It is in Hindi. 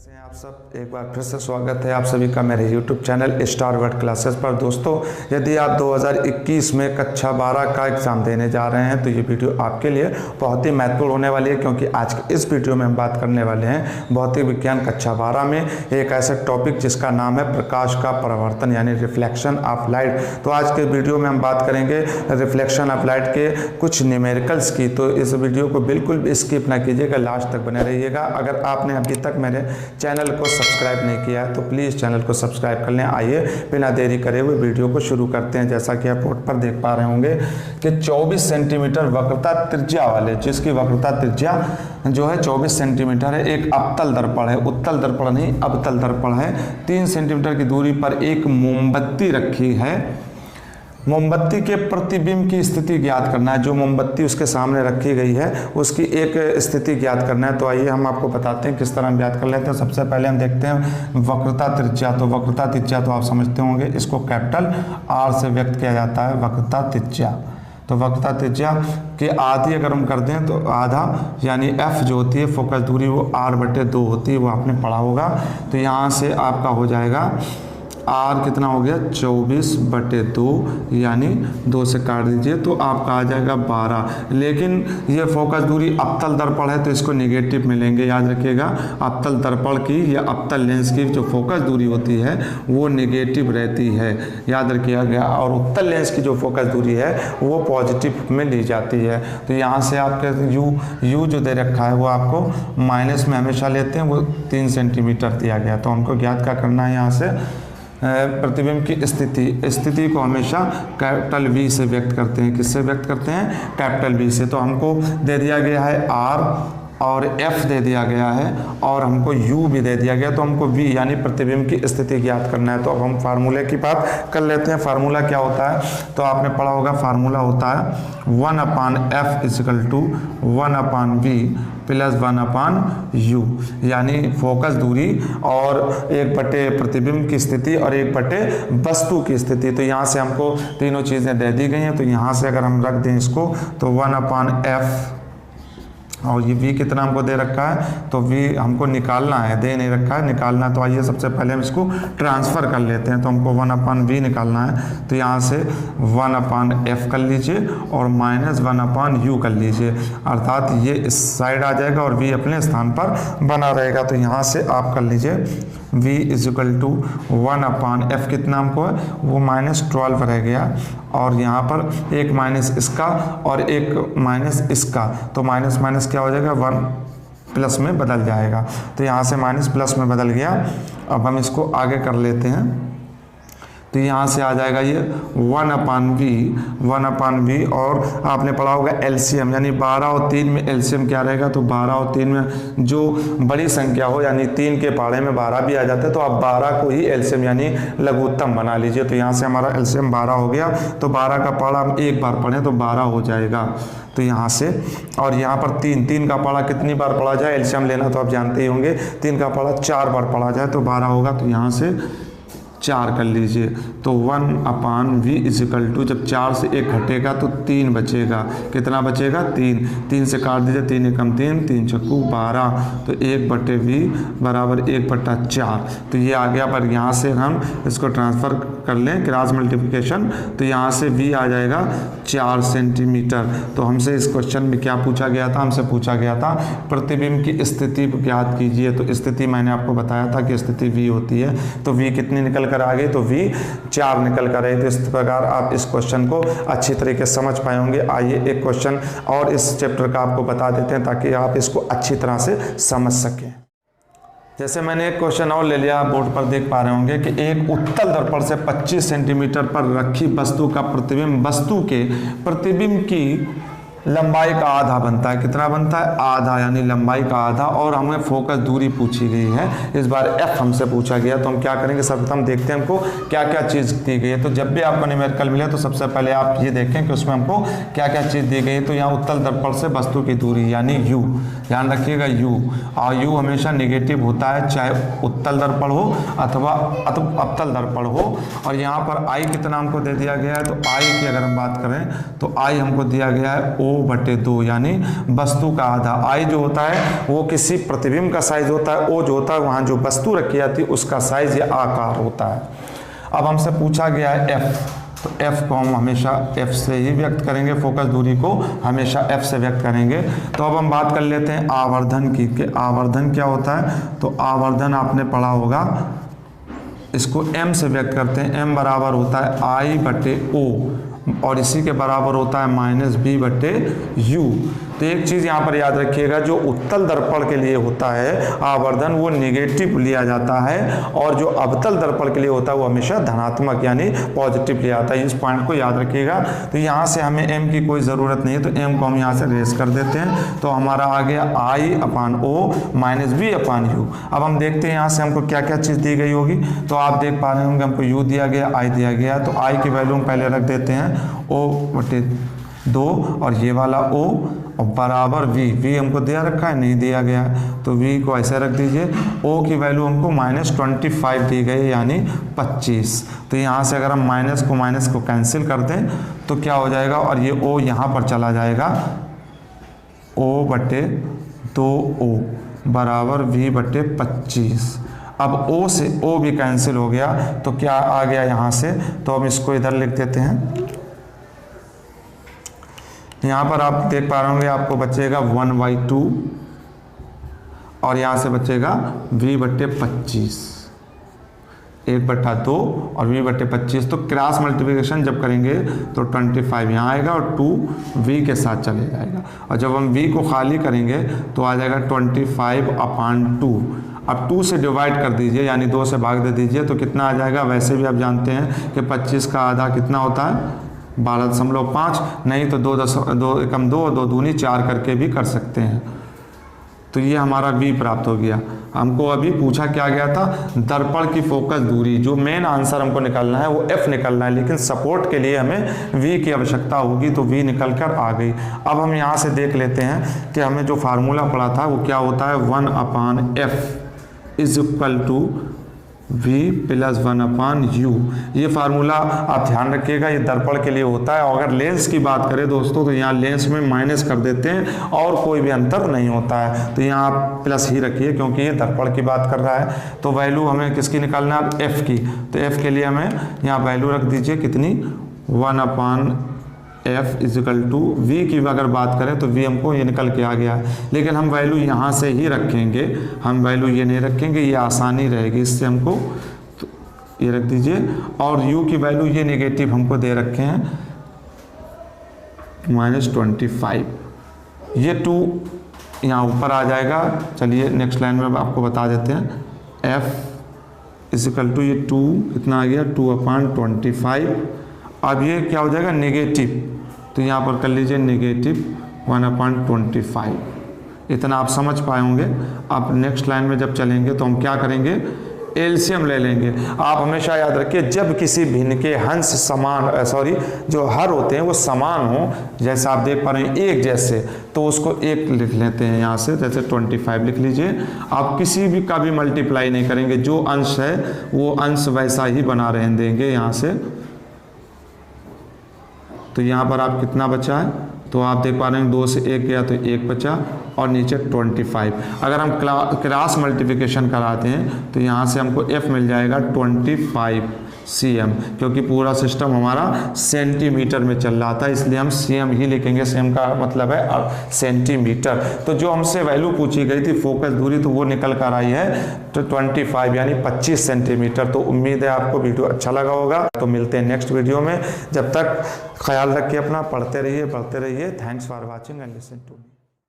कैसे हैं आप सब। एक बार फिर से स्वागत है आप सभी का मेरे YouTube channel star word classes पर। दोस्तों, यदि आप 2021 में कक्षा 12 का एग्ज़ाम देने जा रहे हैं तो ये वीडियो आपके लिए बहुत ही महत्वपूर्ण होने वाली है, क्योंकि आज के इस वीडियो में हम बात करने वाले हैं भौतिक विज्ञान कक्षा 12 में एक ऐसा टॉपिक जिसका नाम है प्रकाश का परावर्तन यानी रिफ्लेक्शन ऑफ लाइट। तो आज के वीडियो में हम बात करेंगे रिफ्लेक्शन ऑफ लाइट के कुछ न्यूमेरिकल्स की। तो इस वीडियो को बिल्कुल स्किप ना कीजिएगा, लास्ट तक बने रहिएगा। अगर आपने अभी तक मेरे चैनल को सब्सक्राइब नहीं किया है तो प्लीज़ चैनल को सब्सक्राइब कर लें। आइए बिना देरी करे हुए वीडियो को शुरू करते हैं। जैसा कि आप बोर्ड पर देख पा रहे होंगे कि 24 सेंटीमीटर वक्रता त्रिज्या वाले, जिसकी वक्रता त्रिज्या जो है 24 सेंटीमीटर है, एक अवतल दर्पण है, उत्तल दर्पण नहीं अवतल दर्पण है। 3 सेंटीमीटर की दूरी पर एक मोमबत्ती रखी है। मोमबत्ती के प्रतिबिंब की स्थिति ज्ञात करना है। जो मोमबत्ती उसके सामने रखी गई है उसकी एक स्थिति ज्ञात करना है। तो आइए हम आपको बताते हैं किस तरह हम ज्ञात कर लेते हैं। सबसे पहले हम देखते हैं वक्रता त्रिज्या। तो वक्रता त्रिज्या तो आप समझते होंगे, इसको कैपिटल R से व्यक्त किया जाता है वक्रता त्रिज्या। तो वक्रता त्रिज्या के आधी अगर हम कर दें तो आधा यानी F जो होती है फोकस दूरी वो R/2 होती है, वो आपने पढ़ा होगा। तो यहाँ से आपका हो जाएगा R कितना हो गया 24/2 यानी 2 से काट दीजिए तो आपका आ जाएगा 12। लेकिन ये फोकस दूरी अवतल दर्पण है तो इसको नेगेटिव मिलेंगे। याद रखिएगा, अवतल दर्पण की या अवतल लेंस की जो फोकस दूरी होती है वो नेगेटिव रहती है, याद रखिएगा। और उत्तल लेंस की जो फोकस दूरी है वो पॉजिटिव में ली जाती है। तो यहाँ से आपके यू जो दे रखा है वो आपको माइनस में हमेशा लेते हैं, वो 3 सेंटीमीटर दिया गया। तो हमको ज्ञात क्या करना है, यहाँ से प्रतिबिंब की स्थिति को हमेशा कैपिटल V से व्यक्त करते हैं। किससे व्यक्त करते हैं? कैपिटल V से। तो हमको दे दिया गया है R और F दे दिया गया है और हमको U भी दे दिया गया। तो हमको V यानी प्रतिबिंब की स्थिति ज्ञात करना है। तो अब हम फार्मूले की बात कर लेते हैं। फार्मूला क्या होता है? तो आपने पढ़ा होगा, फार्मूला होता है 1/F = 1/V + 1/U, यानी फोकस दूरी और 1/, प्रतिबिंब की स्थिति और 1/, वस्तु की स्थिति। तो यहाँ से हमको तीनों चीज़ें दे दी गई हैं। तो यहाँ से अगर हम रख दें इसको तो 1/F और ये V कितना हमको दे रखा है, तो V हमको निकालना है, दे नहीं रखा है, निकालना है। तो आइए सबसे पहले हम इसको ट्रांसफ़र कर लेते हैं। तो हमको 1/V निकालना है। तो यहाँ से 1/F कर लीजिए और -1/U कर लीजिए, अर्थात ये इस साइड आ जाएगा और V अपने स्थान पर बना रहेगा। तो यहाँ से आप कर लीजिए V = 1/F कितना हमको है वो -12 रह गया, और यहाँ पर एक माइनस इसका और एक माइनस इसका, तो माइनस माइनस क्या हो जाएगा 1 प्लस में बदल जाएगा। तो यहाँ से माइनस प्लस में बदल गया। अब हम इसको आगे कर लेते हैं। तो यहाँ से आ जाएगा ये 1/V और आपने पढ़ा होगा एलसीएम, यानी 12 और 3 में एलसीएम क्या रहेगा। तो 12 और 3 में जो बड़ी संख्या हो, यानी 3 के पहाड़े में 12 भी आ जाता है, तो आप 12 को ही एलसीएम यानी लघुत्तम बना लीजिए। तो यहाँ से हमारा एलसीएम 12 हो गया। तो 12 का पहाड़ा हम एक बार पढ़ें तो 12 हो जाएगा। तो यहाँ से और यहाँ पर 3 का पहाड़ा कितनी बार पढ़ा जाए, एलसीएम लेना तो आप जानते ही होंगे। 3 का पहाड़ा 4 बार पढ़ा जाए तो 12 होगा। तो यहाँ से 4 कर लीजिए। तो 1/V = जब 4 से 1 घटेगा तो 3 बचेगा। कितना बचेगा? 3 से काट दीजिए, 3 एकम 3, 3 चक्कू 12। तो 1/V = 1/4। तो ये आ गया। पर यहाँ से हम इसको ट्रांसफ़र कर लें क्रॉस मल्टीप्लिकेशन, तो यहाँ से V आ जाएगा 4 सेंटीमीटर। तो हमसे इस क्वेश्चन में क्या पूछा गया था? हमसे पूछा गया था प्रतिबिंब की स्थिति ज्ञात कीजिए। तो स्थिति मैंने आपको बताया था कि स्थिति V होती है। तो V कितनी निकल कर आ गई? तो V 4 निकल कर आई। तो इस प्रकार आप इस क्वेश्चन को अच्छी तरीके से समझ पाए होंगे। आइए एक क्वेश्चन और इस चैप्टर का आपको बता देते हैं ताकि आप इसको अच्छी तरह से समझ सकें। जैसे मैंने एक क्वेश्चन और ले लिया, आप बोर्ड पर देख पा रहे होंगे कि एक उत्तल दर्पण से 25 सेंटीमीटर पर रखी वस्तु का प्रतिबिंब वस्तु के प्रतिबिंब की लंबाई का आधा बनता है। कितना बनता है? आधा, यानी लंबाई का आधा। और हमें फोकस दूरी पूछी गई है, इस बार F हमसे पूछा गया। तो हम क्या करेंगे, सर्वप्रथम देखते हैं हमको क्या क्या चीज़ दी गई है। तो जब भी आपको न्यूमेरिकल मिले तो सबसे पहले आप ये देखें कि उसमें हमको क्या क्या चीज़ दी गई है। तो यहाँ उत्तल दर्पण से वस्तु की दूरी यानी U, ध्यान रखिएगा U, और U हमेशा नेगेटिव होता है, चाहे उत्तल दर्पण हो अथवा अवतल दर्पण हो। और यहाँ पर I कितना हमको दे दिया गया है। तो I की अगर हम बात करें तो I हमको दिया गया है O/2 यानी वस्तु का आधा। I जो होता है वो किसी प्रतिबिंब का साइज होता है, O जो होता है वहाँ जो वस्तु रखी जाती है उसका साइज या आकार होता है। अब हमसे पूछा गया है F, तो F को हम हमेशा F से ही व्यक्त करेंगे, फोकस दूरी को हमेशा F से व्यक्त करेंगे। तो अब हम बात कर लेते हैं आवर्धन की, कि आवर्धन क्या होता है। तो आवर्धन आपने पढ़ा होगा, इसको M से व्यक्त करते हैं। M बराबर होता है I/O और इसी के बराबर होता है -B/U। तो एक चीज़ यहाँ पर याद रखिएगा, जो उत्तल दर्पण के लिए होता है आवर्धन वो निगेटिव लिया जाता है, और जो अवतल दर्पण के लिए होता है वो हमेशा धनात्मक यानी पॉजिटिव लिया जाता है। इस पॉइंट को याद रखिएगा। तो यहाँ से हमें M की कोई ज़रूरत नहीं है, तो M को हम यहाँ से रेस कर देते हैं। तो हमारा आ गया I/O -B/U। अब हम देखते हैं यहाँ से हमको क्या क्या चीज़ दी गई होगी। तो आप देख पा रहे होंगे हमको U दिया गया, I दिया गया। तो I की वैल्यू हम पहले रख देते हैं O/2 और ये वाला O और बराबर V हमको दिया रखा है, नहीं दिया गया है, तो V को ऐसे रख दीजिए। O की वैल्यू हमको -25 दी गई यानी 25। तो यहाँ से अगर हम माइनस को कैंसिल कर दें तो क्या हो जाएगा, और ये O यहाँ पर चला जाएगा, O/2O बराबर V/25। अब O से O भी कैंसिल हो गया, तो क्या आ गया यहाँ से, तो हम इसको इधर लिख देते हैं। यहाँ पर आप देख पा रहे होंगे आपको बचेगा 1/2 और यहाँ से बचेगा V/25, 1/2 और V/25। तो क्रॉस मल्टीप्लिकेशन जब करेंगे तो 25 यहाँ आएगा और 2 V के साथ चले जाएगा, और जब हम V को खाली करेंगे तो आ जाएगा 25/2। अब 2 से डिवाइड कर दीजिए यानी 2 से भाग दे दीजिए, तो कितना आ जाएगा। वैसे भी आप जानते हैं कि 25 का आधा कितना होता है, 12.5, नहीं तो 2 और 2 दूनी 4 करके भी कर सकते हैं। तो ये हमारा V प्राप्त हो गया। हमको अभी पूछा क्या गया था, दर्पण की फोकस दूरी। जो मेन आंसर हमको निकालना है वो F निकलना है, लेकिन सपोर्ट के लिए हमें V की आवश्यकता होगी, तो V निकल कर आ गई। अब हम यहाँ से देख लेते हैं कि हमें जो फार्मूला पड़ा था वो क्या होता है, 1/F = V + 1/U। ये फार्मूला आप ध्यान रखिएगा, ये दर्पण के लिए होता है। और अगर लेंस की बात करें दोस्तों, तो यहाँ लेंस में माइनस कर देते हैं और कोई भी अंतर नहीं होता है, तो यहाँ आप प्लस ही रखिए क्योंकि ये दर्पण की बात कर रहा है। तो वैल्यू हमें किसकी निकालना है, F की। तो F के लिए हमें यहाँ वैल्यू रख दीजिए कितनी, 1/F = V की अगर बात करें तो V हमको ये निकल के आ गया, लेकिन हम वैल्यू यहाँ से ही रखेंगे, हम वैल्यू ये नहीं रखेंगे, ये आसानी रहेगी इससे हमको। तो ये रख दीजिए, और U की वैल्यू ये नेगेटिव हमको दे रखे हैं -25। ये 2 यहाँ ऊपर आ जाएगा। चलिए नेक्स्ट लाइन में आपको बता देते हैं, F = ये 2 कितना आ गया, 2/25। अब ये क्या हो जाएगा, नेगेटिव, तो यहाँ पर कर लीजिए -1/25। इतना आप समझ पाए होंगे। अब नेक्स्ट लाइन में जब चलेंगे तो हम क्या करेंगे, एलसीएम ले लेंगे। आप हमेशा याद रखिए, जब किसी भिन्न के हंस समान जो हर होते हैं वो समान हो, जैसे आप देख पा रहे हैं एक जैसे, तो उसको एक लिख लेते हैं यहाँ से, जैसे 25 लिख लीजिए। आप किसी भी का भी मल्टीप्लाई नहीं करेंगे, जो अंश है वो अंश वैसा ही बना रहने देंगे यहाँ से। तो यहाँ पर आप कितना बचा है, तो आप देख पा रहे हैं 2 से 1 गया तो 1 बचा, और नीचे 25। अगर हम क्रॉस मल्टीप्लिकेशन कराते हैं तो यहाँ से हमको F मिल जाएगा 25 cm, क्योंकि पूरा सिस्टम हमारा सेंटीमीटर में चल रहा था, इसलिए हम cm ही लिखेंगे। cm का मतलब है सेंटीमीटर। तो जो हमसे वैल्यू पूछी गई थी फोकस दूरी, तो वो निकल कर आई है तो 25 यानी 25 सेंटीमीटर। तो उम्मीद है आपको वीडियो अच्छा लगा होगा। तो मिलते हैं नेक्स्ट वीडियो में, जब तक ख्याल रखिए अपना, पढ़ते रहिए। Thanks for watching and listen to me.